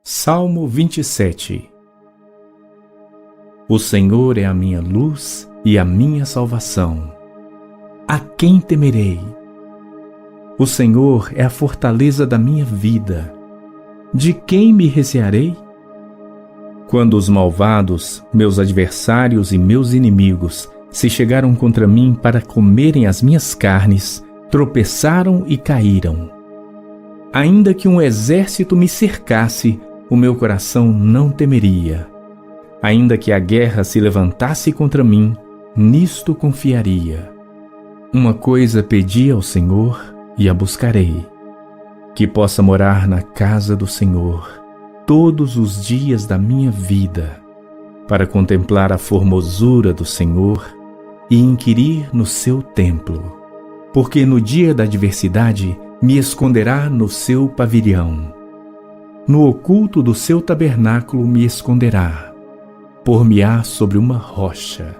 Salmo 27. O Senhor é a minha luz e a minha salvação. A quem temerei? O Senhor é a fortaleza da minha vida. De quem me recearei? Quando os malvados, meus adversários e meus inimigos, se chegaram contra mim para comerem as minhas carnes, tropeçaram e caíram. Ainda que um exército me cercasse, o meu coração não temeria. Ainda que a guerra se levantasse contra mim, nisto confiaria. Uma coisa pedi ao Senhor e a buscarei: que possa morar na casa do Senhor todos os dias da minha vida, para contemplar a formosura do Senhor e inquirir no seu templo. Porque no dia da adversidade me esconderá no seu pavilhão. No oculto do seu tabernáculo me esconderá. Por-me-á sobre uma rocha.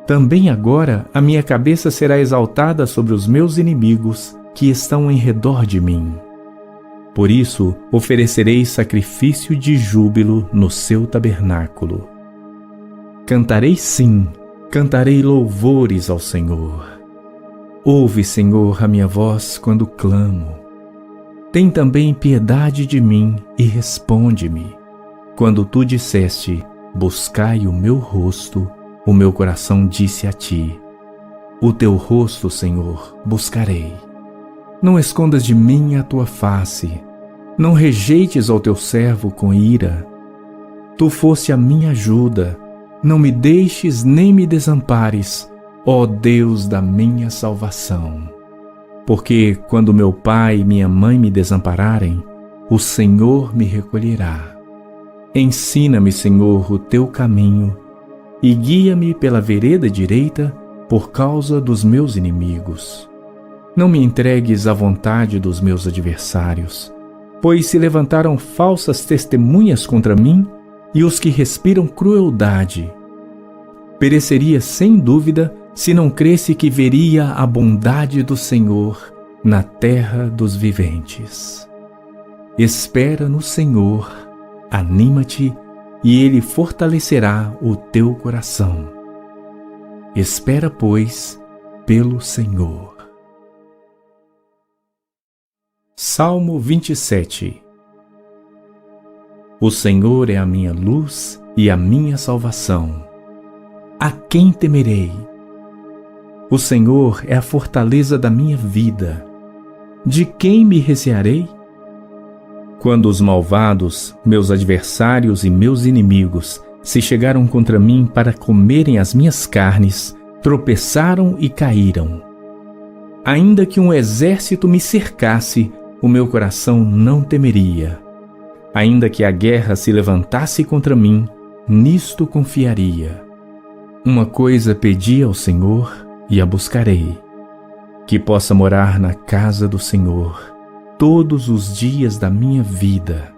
Também agora a minha cabeça será exaltada sobre os meus inimigos que estão em redor de mim. Por isso oferecerei sacrifício de júbilo no seu tabernáculo. Cantarei sim, cantarei louvores ao Senhor. Ouve, Senhor, a minha voz quando clamo. Tem também piedade de mim e responde-me. Quando tu disseste: buscai o meu rosto, o meu coração disse a ti: o teu rosto, Senhor, buscarei. Não escondas de mim a tua face, não rejeites ao teu servo com ira. Tu foste a minha ajuda, não me deixes nem me desampares, ó Deus da minha salvação. Porque quando meu pai e minha mãe me desampararem, o Senhor me recolherá. Ensina-me, Senhor, o teu caminho e guia-me pela vereda direita por causa dos meus inimigos. Não me entregues à vontade dos meus adversários, pois se levantaram falsas testemunhas contra mim e os que respiram crueldade. Pereceria sem dúvida se não cresse que veria a bondade do Senhor na terra dos viventes. Espera no Senhor, anima-te, e Ele fortalecerá o teu coração. Espera, pois, pelo Senhor. Salmo 27. O Senhor é a minha luz e a minha salvação. A quem temerei? O Senhor é a fortaleza da minha vida. De quem me recearei? Quando os malvados, meus adversários e meus inimigos, se chegaram contra mim para comerem as minhas carnes, tropeçaram e caíram. Ainda que um exército me cercasse, o meu coração não temeria. Ainda que a guerra se levantasse contra mim, nisto confiaria. Uma coisa pedi ao Senhor e a buscarei: que possa morar na casa do Senhor todos os dias da minha vida,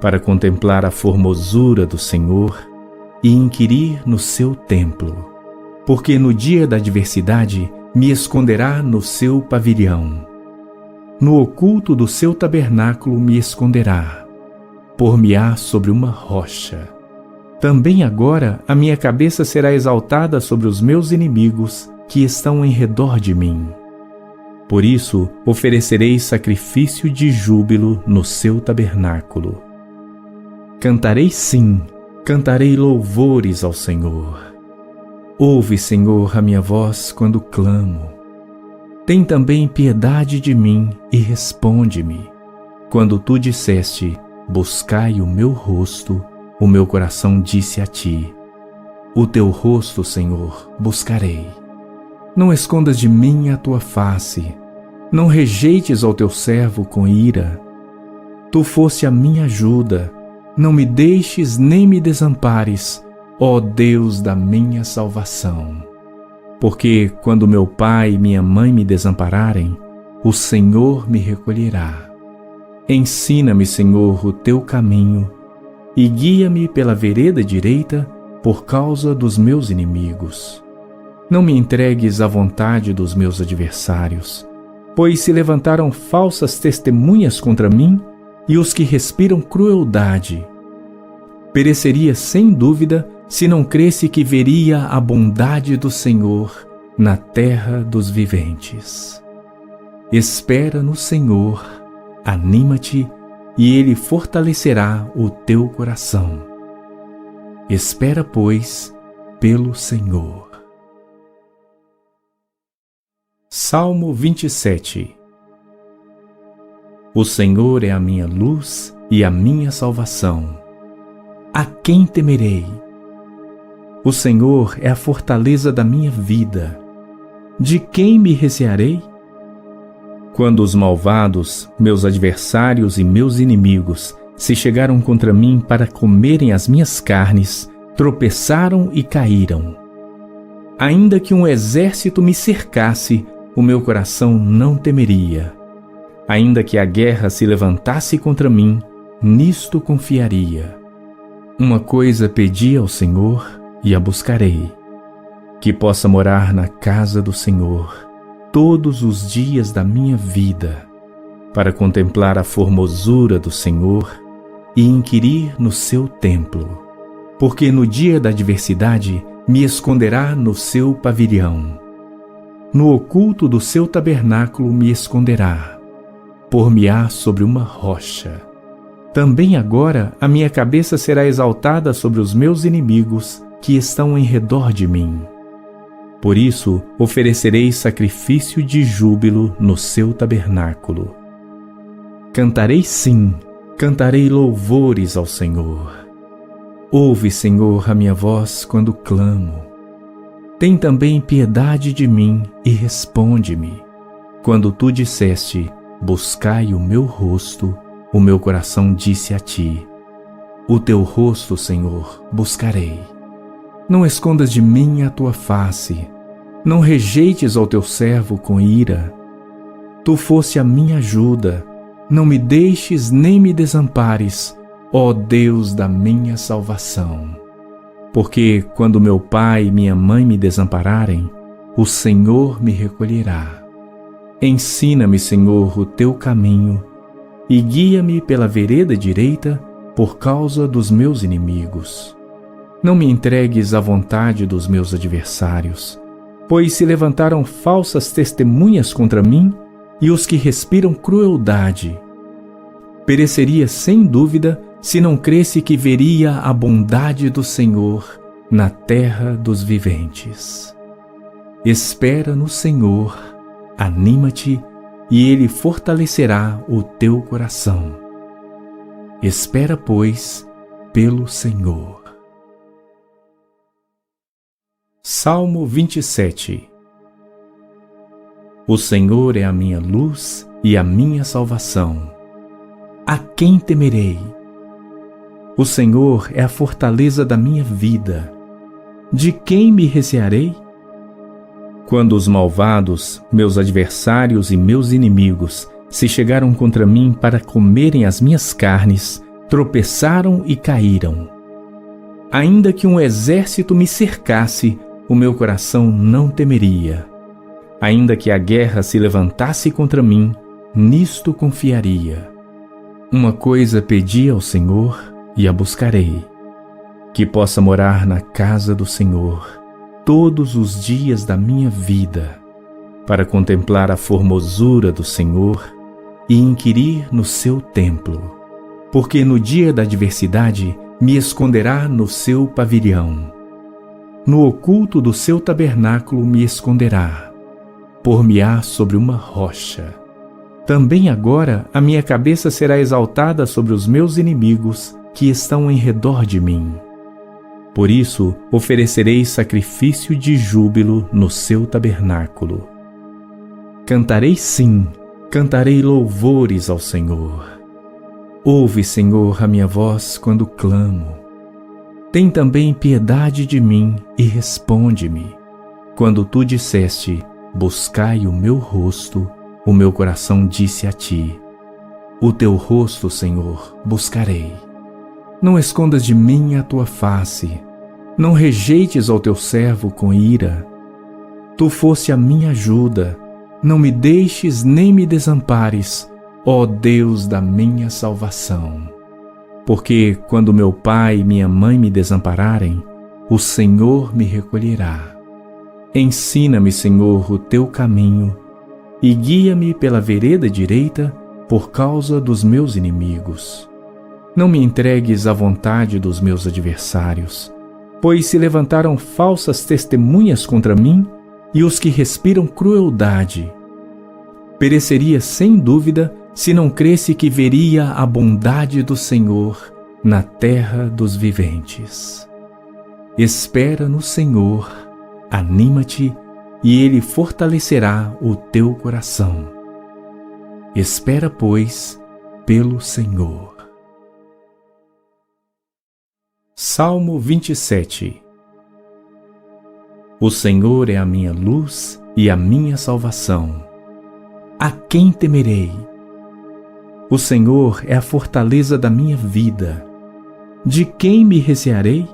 para contemplar a formosura do Senhor e inquirir no seu templo. Porque no dia da adversidade me esconderá no seu pavilhão. No oculto do seu tabernáculo me esconderá. Por-me-á sobre uma rocha. Também agora a minha cabeça será exaltada sobre os meus inimigos que estão em redor de mim. Por isso oferecerei sacrifício de júbilo no seu tabernáculo. Cantarei sim, cantarei louvores ao Senhor. Ouve, Senhor, a minha voz quando clamo. Tem também piedade de mim e responde-me. Quando tu disseste: buscai o meu rosto, o meu coração disse a ti: o teu rosto, Senhor, buscarei. Não escondas de mim a tua face, não rejeites ao teu servo com ira. Tu foste a minha ajuda, não me deixes nem me desampares, ó Deus da minha salvação. Porque quando meu pai e minha mãe me desampararem, o Senhor me recolherá. Ensina-me, Senhor, o teu caminho e guia-me pela vereda direita por causa dos meus inimigos. Não me entregues à vontade dos meus adversários, pois se levantaram falsas testemunhas contra mim e os que respiram crueldade. Pereceria sem dúvida se não cresse que veria a bondade do Senhor na terra dos viventes. Espera no Senhor, anima-te, e Ele fortalecerá o teu coração. Espera, pois, pelo Senhor. Salmo 27. O Senhor é a minha luz e a minha salvação. A quem temerei? O Senhor é a fortaleza da minha vida. De quem me recearei? Quando os malvados, meus adversários e meus inimigos, se chegaram contra mim para comerem as minhas carnes, tropeçaram e caíram. Ainda que um exército me cercasse, o meu coração não temeria. Ainda que a guerra se levantasse contra mim, nisto confiaria. Uma coisa pedi ao Senhor e a buscarei, que possa morar na casa do Senhor todos os dias da minha vida, para contemplar a formosura do Senhor e inquirir no seu templo, porque no dia da adversidade me esconderá no seu pavilhão. No oculto do seu tabernáculo me esconderá, por-me-á sobre uma rocha. Também agora a minha cabeça será exaltada sobre os meus inimigos que estão em redor de mim. Por isso oferecerei sacrifício de júbilo no seu tabernáculo. Cantarei sim, cantarei louvores ao Senhor. Ouve, Senhor, a minha voz quando clamo. Tem também piedade de mim e responde-me. Quando tu disseste, buscai o meu rosto, o meu coração disse a ti, o teu rosto, Senhor, buscarei. Não escondas de mim a tua face, não rejeites ao teu servo com ira. Tu foste a minha ajuda, não me deixes nem me desampares, ó Deus da minha salvação. Porque quando meu pai e minha mãe me desampararem, o Senhor me recolherá. Ensina-me, Senhor, o teu caminho, e guia-me pela vereda direita por causa dos meus inimigos. Não me entregues à vontade dos meus adversários, pois se levantaram falsas testemunhas contra mim e os que respiram crueldade. Pereceria sem dúvida se não cresse que veria a bondade do Senhor na terra dos viventes. Espera no Senhor, anima-te, e Ele fortalecerá o teu coração. Espera, pois, pelo Senhor. Salmo 27. O Senhor é a minha luz e a minha salvação. A quem temerei? O Senhor é a fortaleza da minha vida. De quem me recearei? Quando os malvados, meus adversários e meus inimigos, se chegaram contra mim para comerem as minhas carnes, tropeçaram e caíram. Ainda que um exército me cercasse, o meu coração não temeria. Ainda que a guerra se levantasse contra mim, nisto confiaria. Uma coisa pedi ao Senhor e a buscarei, que possa morar na casa do Senhor todos os dias da minha vida, para contemplar a formosura do Senhor e inquirir no seu templo, porque no dia da adversidade me esconderá no seu pavilhão. No oculto do seu tabernáculo me esconderá, por-me-á sobre uma rocha. Também agora a minha cabeça será exaltada sobre os meus inimigos que estão em redor de mim. Por isso oferecerei sacrifício de júbilo no seu tabernáculo. Cantarei sim, cantarei louvores ao Senhor. Ouve, Senhor, a minha voz quando clamo. Tem também piedade de mim e responde-me. Quando tu disseste, buscai o meu rosto, o meu coração disse a ti, o teu rosto, Senhor, buscarei. Não escondas de mim a tua face, não rejeites ao teu servo com ira. Tu foste a minha ajuda, não me deixes nem me desampares, ó Deus da minha salvação. Porque quando meu pai e minha mãe me desampararem, o Senhor me recolherá. Ensina-me, Senhor, o teu caminho e guia-me pela vereda direita por causa dos meus inimigos. Não me entregues à vontade dos meus adversários, pois se levantaram falsas testemunhas contra mim e os que respiram crueldade. Pereceria sem dúvida se não cresse que veria a bondade do Senhor na terra dos viventes. Espera no Senhor, anima-te, e Ele fortalecerá o teu coração. Espera, pois, pelo Senhor. Salmo 27. O Senhor é a minha luz e a minha salvação. A quem temerei? O Senhor é a fortaleza da minha vida. De quem me recearei?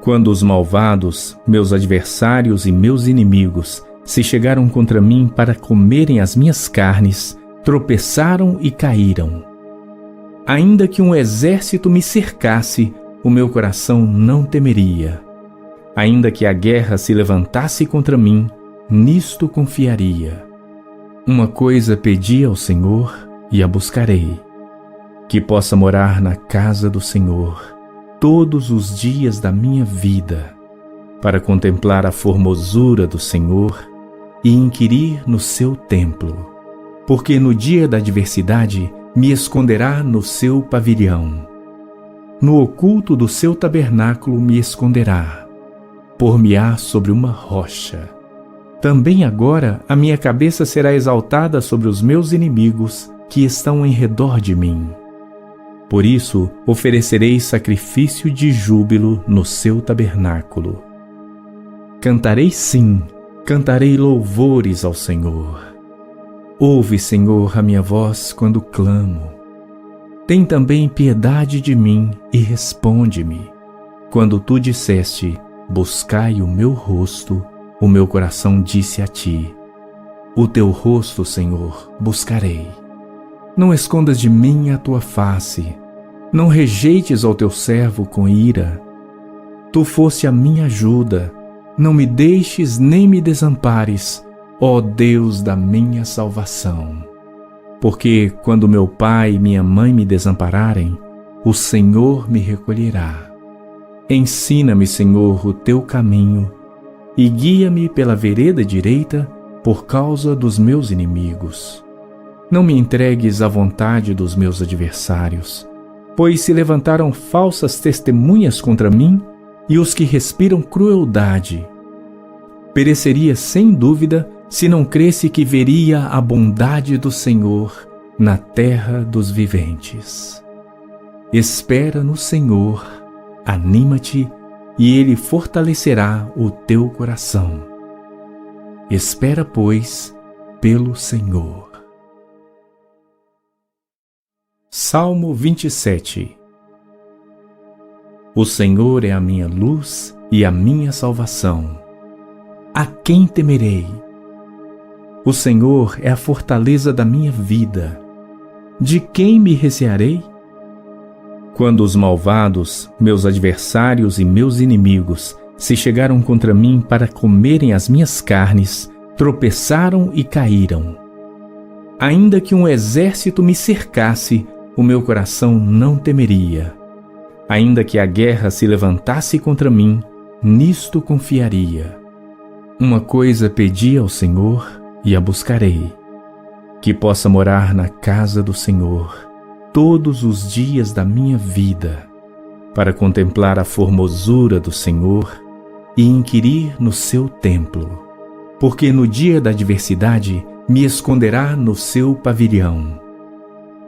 Quando os malvados, meus adversários e meus inimigos, se chegaram contra mim para comerem as minhas carnes, tropeçaram e caíram. Ainda que um exército me cercasse, o meu coração não temeria. Ainda que a guerra se levantasse contra mim, nisto confiaria. Uma coisa pedi ao Senhor e a buscarei, que possa morar na casa do Senhor todos os dias da minha vida, para contemplar a formosura do Senhor e inquirir no seu templo, porque no dia da adversidade me esconderá no seu pavilhão. No oculto do seu tabernáculo me esconderá, por-me-á sobre uma rocha. Também agora a minha cabeça será exaltada sobre os meus inimigos que estão em redor de mim. Por isso oferecerei sacrifício de júbilo no seu tabernáculo. Cantarei sim, cantarei louvores ao Senhor. Ouve, Senhor, a minha voz quando clamo. Tem também piedade de mim e responde-me. Quando tu disseste, buscai o meu rosto, o meu coração disse a ti, o teu rosto, Senhor, buscarei. Não escondas de mim a tua face, não rejeites ao teu servo com ira. Tu foste a minha ajuda, não me deixes nem me desampares, ó Deus da minha salvação. Porque quando meu pai e minha mãe me desampararem, o Senhor me recolherá. Ensina-me, Senhor, o teu caminho e guia-me pela vereda direita por causa dos meus inimigos. Não me entregues à vontade dos meus adversários, pois se levantaram falsas testemunhas contra mim e os que respiram crueldade. Pereceria sem dúvida se não cresse que veria a bondade do Senhor na terra dos viventes. Espera no Senhor, anima-te, e Ele fortalecerá o teu coração. Espera, pois, pelo Senhor. Salmo 27. O Senhor é a minha luz e a minha salvação. A quem temerei? O Senhor é a fortaleza da minha vida. De quem me recearei? Quando os malvados, meus adversários e meus inimigos, se chegaram contra mim para comerem as minhas carnes, tropeçaram e caíram. Ainda que um exército me cercasse, o meu coração não temeria. Ainda que a guerra se levantasse contra mim, nisto confiaria. Uma coisa pedi ao Senhor e a buscarei, que possa morar na casa do Senhor todos os dias da minha vida, para contemplar a formosura do Senhor e inquirir no seu templo, porque no dia da adversidade me esconderá no seu pavilhão.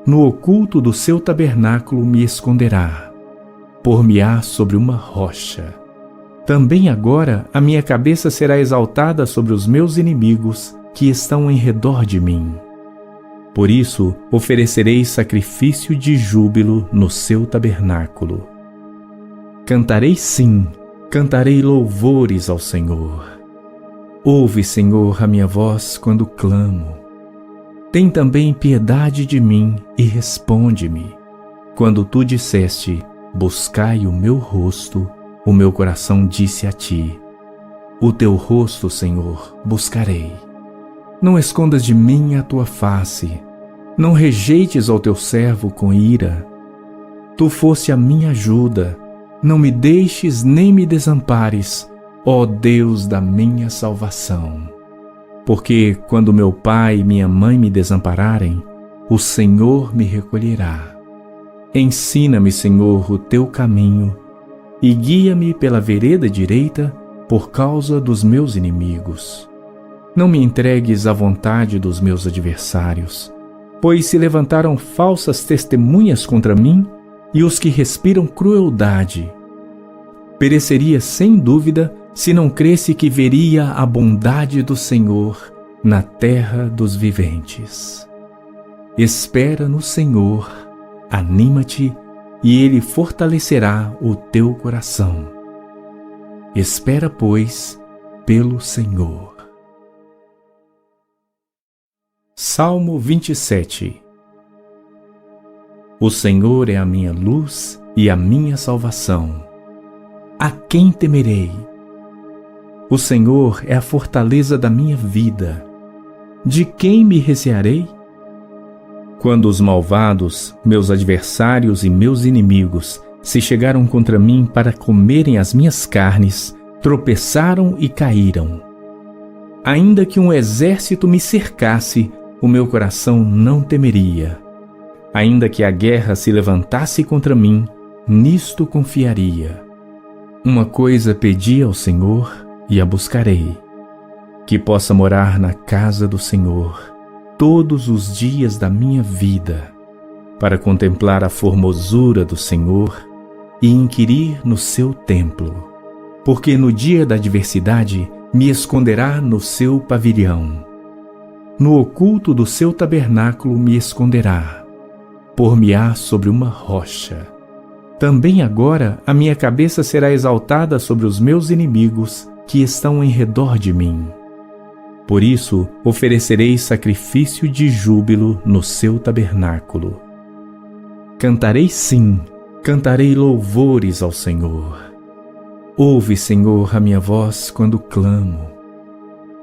No oculto do seu tabernáculo me esconderá, por-me-á sobre uma rocha. Também agora a minha cabeça será exaltada sobre os meus inimigos que estão em redor de mim. Por isso oferecerei sacrifício de júbilo no seu tabernáculo. Cantarei sim, cantarei louvores ao Senhor. Ouve, Senhor, a minha voz quando clamo. Tem também piedade de mim e responde-me. Quando tu disseste, buscai o meu rosto, o meu coração disse a ti, o teu rosto, Senhor, buscarei. Não escondas de mim a tua face, não rejeites ao teu servo com ira. Tu foste a minha ajuda, não me deixes nem me desampares, ó Deus da minha salvação. Porque quando meu pai e minha mãe me desampararem, o Senhor me recolherá. Ensina-me, Senhor, o teu caminho e guia-me pela vereda direita por causa dos meus inimigos. Não me entregues à vontade dos meus adversários, pois se levantaram falsas testemunhas contra mim e os que respiram crueldade. Pereceria sem dúvida se não cresse que veria a bondade do Senhor na terra dos viventes. Espera no Senhor, anima-te, e Ele fortalecerá o teu coração. Espera, pois, pelo Senhor. Salmo 27. O Senhor é a minha luz e a minha salvação. A quem temerei? O Senhor é a fortaleza da minha vida. De quem me recearei? Quando os malvados, meus adversários e meus inimigos, se chegaram contra mim para comerem as minhas carnes, tropeçaram e caíram. Ainda que um exército me cercasse, o meu coração não temeria. Ainda que a guerra se levantasse contra mim, nisto confiaria. Uma coisa pedi ao Senhor e a buscarei, que possa morar na casa do Senhor todos os dias da minha vida, para contemplar a formosura do Senhor e inquirir no seu templo, porque no dia da adversidade me esconderá no seu pavilhão. No oculto do seu tabernáculo me esconderá, por-me-á sobre uma rocha. Também agora a minha cabeça será exaltada sobre os meus inimigos que estão em redor de mim. Por isso oferecerei sacrifício de júbilo no seu tabernáculo. Cantarei sim, cantarei louvores ao Senhor. Ouve, Senhor, a minha voz quando clamo.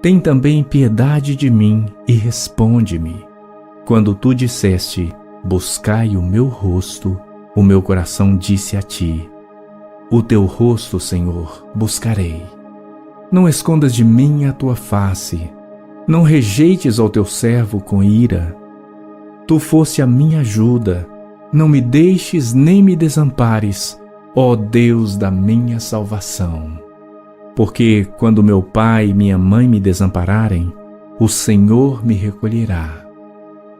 Tem também piedade de mim e responde-me. Quando tu disseste, buscai o meu rosto, o meu coração disse a ti, o teu rosto, Senhor, buscarei. Não escondas de mim a tua face, não rejeites ao teu servo com ira. Tu foste a minha ajuda, não me deixes nem me desampares, ó Deus da minha salvação. Porque quando meu pai e minha mãe me desampararem, o Senhor me recolherá.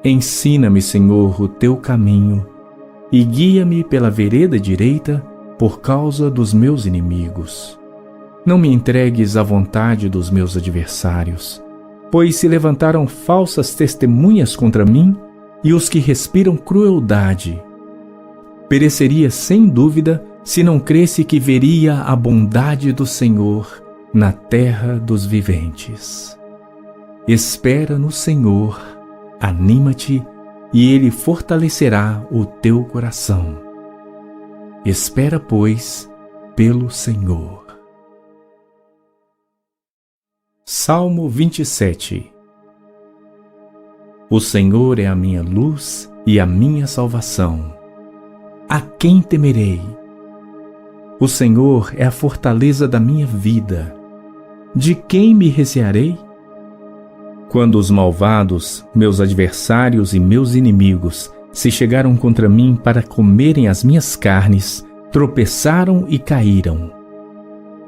Ensina-me, Senhor, o teu caminho e guia-me pela vereda direita por causa dos meus inimigos. Não me entregues à vontade dos meus adversários, pois se levantaram falsas testemunhas contra mim e os que respiram crueldade. Pereceria sem dúvida se não cresse que veria a bondade do Senhor na terra dos viventes. Espera no Senhor, anima-te, e Ele fortalecerá o teu coração. Espera, pois, pelo Senhor. Salmo 27. O Senhor é a minha luz e a minha salvação. A quem temerei? O Senhor é a fortaleza da minha vida. De quem me recearei? Quando os malvados, meus adversários e meus inimigos, se chegaram contra mim para comerem as minhas carnes, tropeçaram e caíram.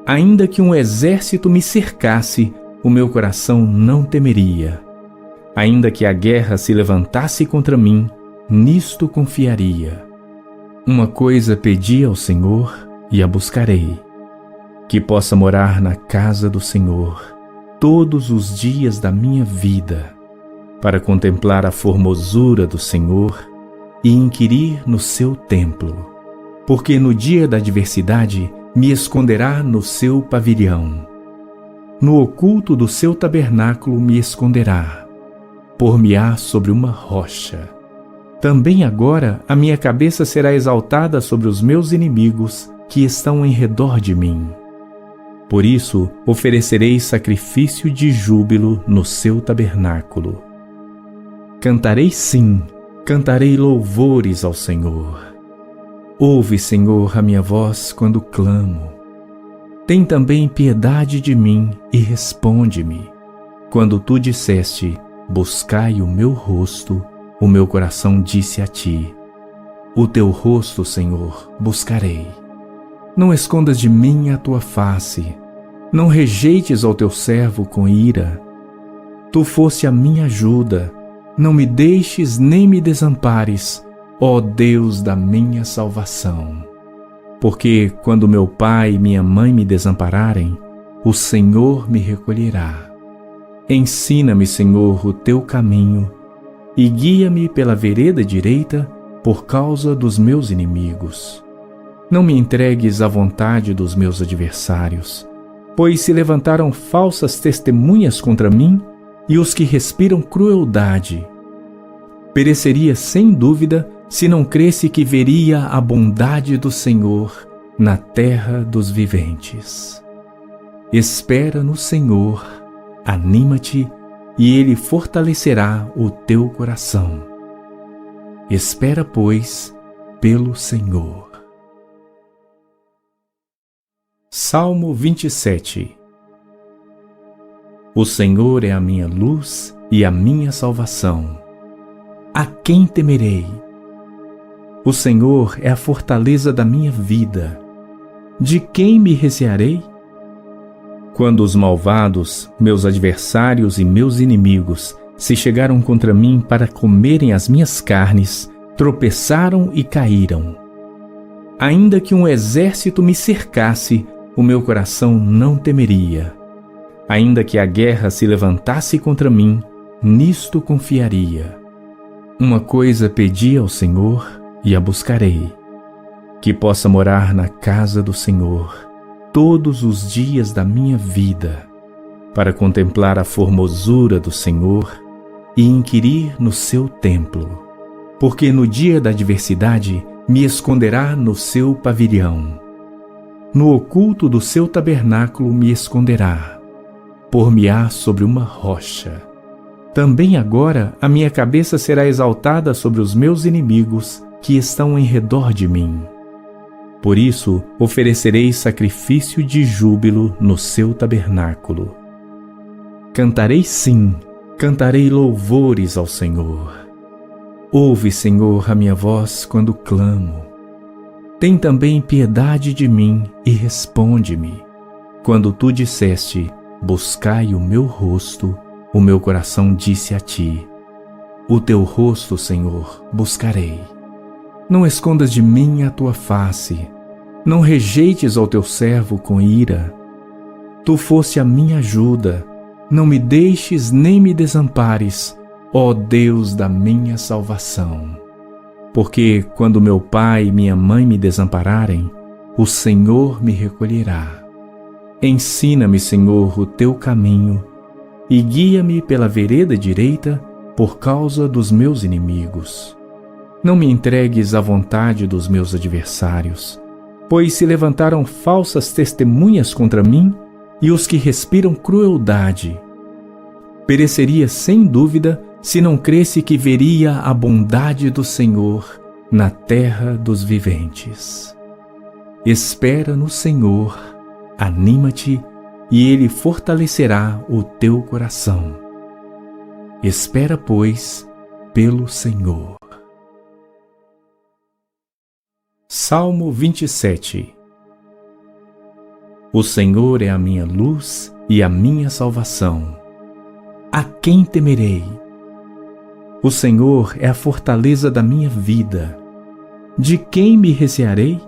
Ainda que um exército me cercasse, o meu coração não temeria. Ainda que a guerra se levantasse contra mim, nisto confiaria. Uma coisa pedi ao Senhor e a buscarei, que possa morar na casa do Senhor todos os dias da minha vida, para contemplar a formosura do Senhor e inquirir no seu templo, porque no dia da adversidade me esconderá no seu pavilhão. No oculto do seu tabernáculo me esconderá, por-me-á sobre uma rocha. Também agora a minha cabeça será exaltada sobre os meus inimigos que estão em redor de mim. Por isso oferecerei sacrifício de júbilo no seu tabernáculo. Cantarei sim, cantarei louvores ao Senhor. Ouve, Senhor, a minha voz quando clamo. Tem também piedade de mim e responde-me. Quando tu disseste, buscai o meu rosto, o meu coração disse a ti, o teu rosto, Senhor, buscarei. Não escondas de mim a tua face, não rejeites ao teu servo com ira. Tu foste a minha ajuda, não me deixes nem me desampares, ó Deus da minha salvação. Porque quando meu pai e minha mãe me desampararem, o Senhor me recolherá. Ensina-me, Senhor, o teu caminho e guia-me pela vereda direita por causa dos meus inimigos. Não me entregues à vontade dos meus adversários, pois se levantaram falsas testemunhas contra mim e os que respiram crueldade. Pereceria sem dúvida se não cresse que veria a bondade do Senhor na terra dos viventes. Espera no Senhor, anima-te e Ele fortalecerá o teu coração. Espera, pois, pelo Senhor. Salmo 27. O Senhor é a minha luz e a minha salvação. A quem temerei? O Senhor é a fortaleza da minha vida. De quem me recearei? Quando os malvados, meus adversários e meus inimigos, se chegaram contra mim para comerem as minhas carnes, tropeçaram e caíram. Ainda que um exército me cercasse, o meu coração não temeria. Ainda que a guerra se levantasse contra mim, nisto confiaria. Uma coisa pedi ao Senhor e a buscarei, que possa morar na casa do Senhor todos os dias da minha vida, para contemplar a formosura do Senhor e inquirir no seu templo, porque no dia da adversidade me esconderá no seu pavilhão. No oculto do seu tabernáculo me esconderá, por-me-á sobre uma rocha. Também agora a minha cabeça será exaltada sobre os meus inimigos que estão em redor de mim. Por isso oferecerei sacrifício de júbilo no seu tabernáculo. Cantarei sim, cantarei louvores ao Senhor. Ouve, Senhor, a minha voz quando clamo. Tem também piedade de mim e responde-me. Quando tu disseste, buscai o meu rosto, o meu coração disse a ti, o teu rosto, Senhor, buscarei. Não escondas de mim a tua face, não rejeites ao teu servo com ira. Tu foste a minha ajuda, não me deixes nem me desampares, ó Deus da minha salvação. Porque quando meu pai e minha mãe me desampararem, o Senhor me recolherá. Ensina-me, Senhor, o teu caminho e guia-me pela vereda direita por causa dos meus inimigos. Não me entregues à vontade dos meus adversários, pois se levantaram falsas testemunhas contra mim e os que respiram crueldade. Pereceria sem dúvida se não cresse que veria a bondade do Senhor na terra dos viventes. Espera no Senhor, anima-te e Ele fortalecerá o teu coração. Espera, pois, pelo Senhor. Salmo 27. O Senhor é a minha luz e a minha salvação. A quem temerei? O Senhor é a fortaleza da minha vida. De quem me recearei?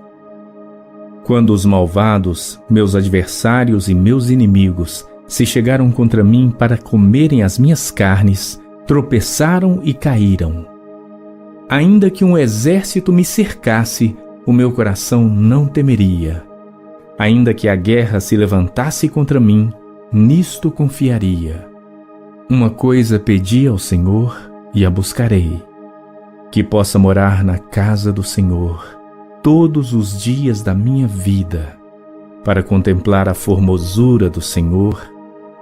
Quando os malvados, meus adversários e meus inimigos, se chegaram contra mim para comerem as minhas carnes, tropeçaram e caíram. Ainda que um exército me cercasse, o meu coração não temeria. Ainda que a guerra se levantasse contra mim, nisto confiaria. Uma coisa pedi ao Senhor e a buscarei, que possa morar na casa do Senhor todos os dias da minha vida, para contemplar a formosura do Senhor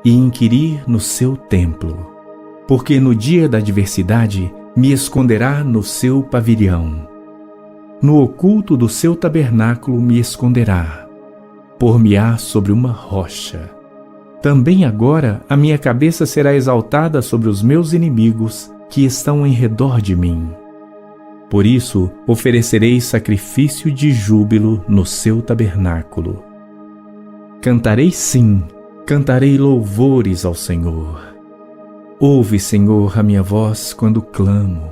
e inquirir no seu templo, porque no dia da adversidade me esconderá no seu pavilhão. No oculto do seu tabernáculo me esconderá, por-me-á sobre uma rocha. Também agora a minha cabeça será exaltada sobre os meus inimigos que estão em redor de mim. Por isso oferecerei sacrifício de júbilo no seu tabernáculo. Cantarei sim, cantarei louvores ao Senhor. Ouve, Senhor, a minha voz quando clamo.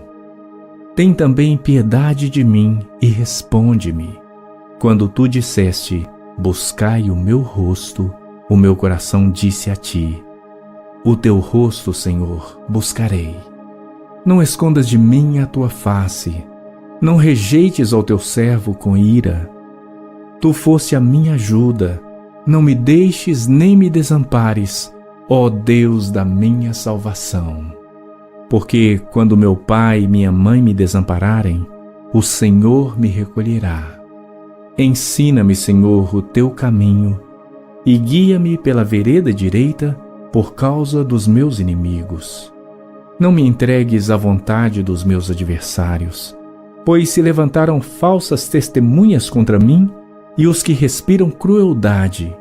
Tem também piedade de mim e responde-me. Quando tu disseste, buscai o meu rosto, o meu coração disse a ti, o teu rosto, Senhor, buscarei. Não escondas de mim a tua face, não rejeites ao teu servo com ira. Tu foste a minha ajuda, não me deixes nem me desampares, ó Deus da minha salvação. Porque quando meu pai e minha mãe me desampararem, o Senhor me recolherá. Ensina-me, Senhor, o teu caminho e guia-me pela vereda direita por causa dos meus inimigos. Não me entregues à vontade dos meus adversários, pois se levantaram falsas testemunhas contra mim e os que respiram crueldade.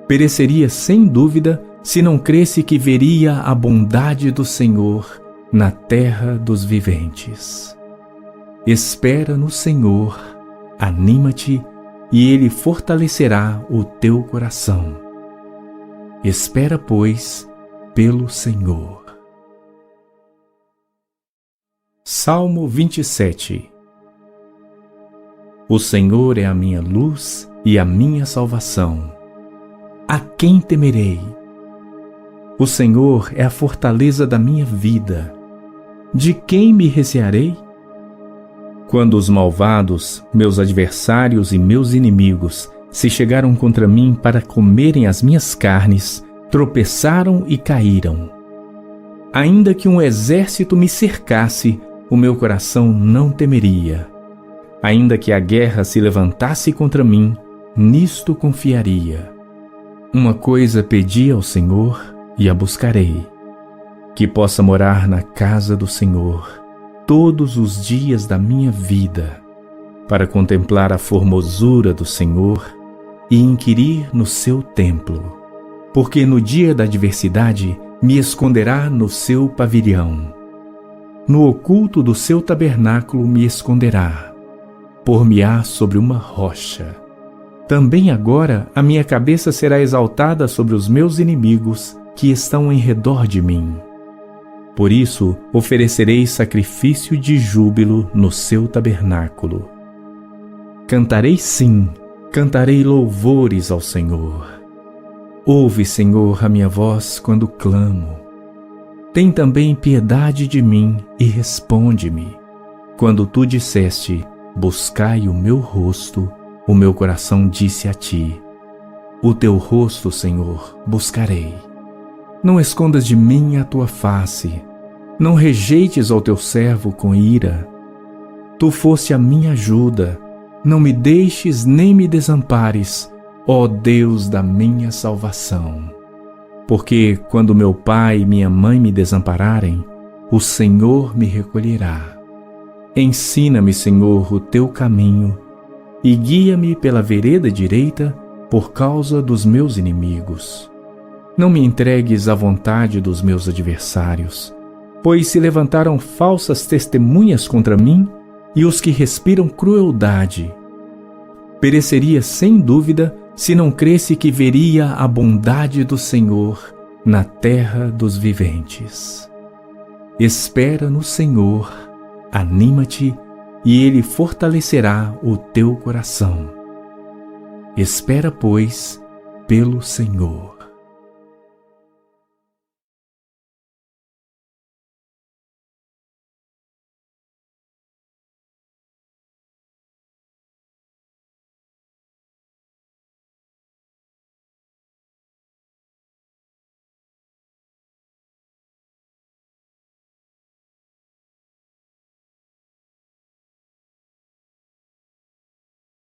Pereceria sem dúvida se não cresse que veria a bondade do Senhor na terra dos viventes. Espera no Senhor, anima-te, e Ele fortalecerá o teu coração. Espera, pois, pelo Senhor. Salmo 27. O Senhor é a minha luz e a minha salvação. A quem temerei? O Senhor é a fortaleza da minha vida. De quem me recearei? Quando os malvados, meus adversários e meus inimigos, se chegaram contra mim para comerem as minhas carnes, tropeçaram e caíram. Ainda que um exército me cercasse, o meu coração não temeria. Ainda que a guerra se levantasse contra mim, nisto confiaria. Uma coisa pedi ao Senhor e a buscarei, que possa morar na casa do Senhor todos os dias da minha vida, para contemplar a formosura do Senhor e inquirir no seu templo, porque no dia da adversidade me esconderá no seu pavilhão. No oculto do seu tabernáculo me esconderá, por-me-á sobre uma rocha. Também agora a minha cabeça será exaltada sobre os meus inimigos que estão em redor de mim. Por isso oferecerei sacrifício de júbilo no seu tabernáculo. Cantarei sim, cantarei louvores ao Senhor. Ouve, Senhor, a minha voz quando clamo. Tem também piedade de mim e responde-me. Quando tu disseste, buscai o meu rosto, o meu coração disse a ti, o teu rosto, Senhor, buscarei. Não escondas de mim a tua face, não rejeites ao teu servo com ira. Tu foste a minha ajuda, não me deixes nem me desampares, ó Deus da minha salvação. Porque quando meu pai e minha mãe me desampararem, o Senhor me recolherá. Ensina-me, Senhor, o teu caminho e guia-me pela vereda direita por causa dos meus inimigos. Não me entregues à vontade dos meus adversários, pois se levantaram falsas testemunhas contra mim e os que respiram crueldade. Pereceria sem dúvida se não cresse que veria a bondade do Senhor na terra dos viventes. Espera no Senhor, anima-te, e Ele fortalecerá o teu coração. Espera, pois, pelo Senhor.